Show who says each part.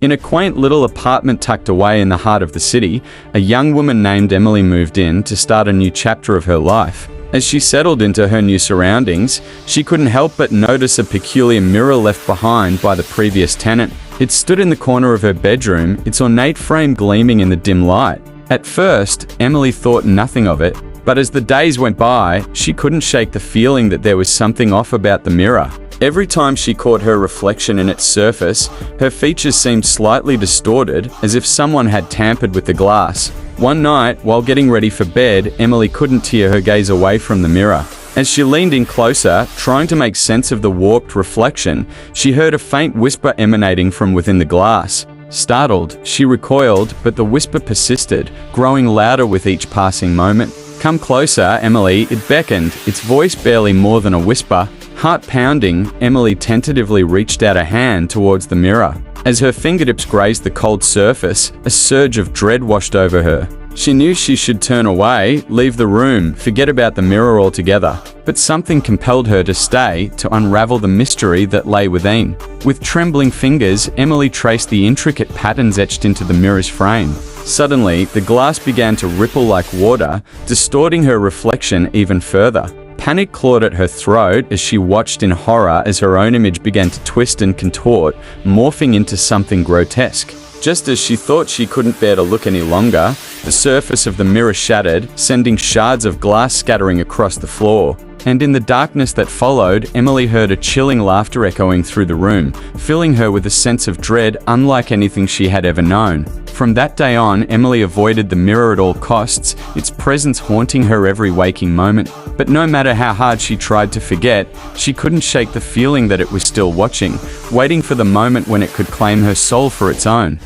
Speaker 1: In a quaint little apartment tucked away in the heart of the city, a young woman named Emily moved in to start a new chapter of her life. As she settled into her new surroundings, she couldn't help but notice a peculiar mirror left behind by the previous tenant. It stood in the corner of her bedroom, its ornate frame gleaming in the dim light. At first, Emily thought nothing of it, but as the days went by, she couldn't shake the feeling that there was something off about the mirror. Every time she caught her reflection in its surface, her features seemed slightly distorted, as if someone had tampered with the glass. One night, while getting ready for bed, Emily couldn't tear her gaze away from the mirror. As she leaned in closer, trying to make sense of the warped reflection, she heard a faint whisper emanating from within the glass. Startled, she recoiled, but the whisper persisted, growing louder with each passing moment. "Come closer, Emily," it beckoned, its voice barely more than a whisper. Heart pounding, Emily tentatively reached out a hand towards the mirror. As her fingertips grazed the cold surface, a surge of dread washed over her. She knew she should turn away, leave the room, forget about the mirror altogether. But something compelled her to stay, to unravel the mystery that lay within. With trembling fingers, Emily traced the intricate patterns etched into the mirror's frame. Suddenly, the glass began to ripple like water, distorting her reflection even further. Panic clawed at her throat as she watched in horror as her own image began to twist and contort, morphing into something grotesque. Just as she thought she couldn't bear to look any longer, the surface of the mirror shattered, sending shards of glass scattering across the floor. And in the darkness that followed, Emily heard a chilling laughter echoing through the room, filling her with a sense of dread unlike anything she had ever known. From that day on, Emily avoided the mirror at all costs, its presence haunting her every waking moment. But no matter how hard she tried to forget, she couldn't shake the feeling that it was still watching, waiting for the moment when it could claim her soul for its own.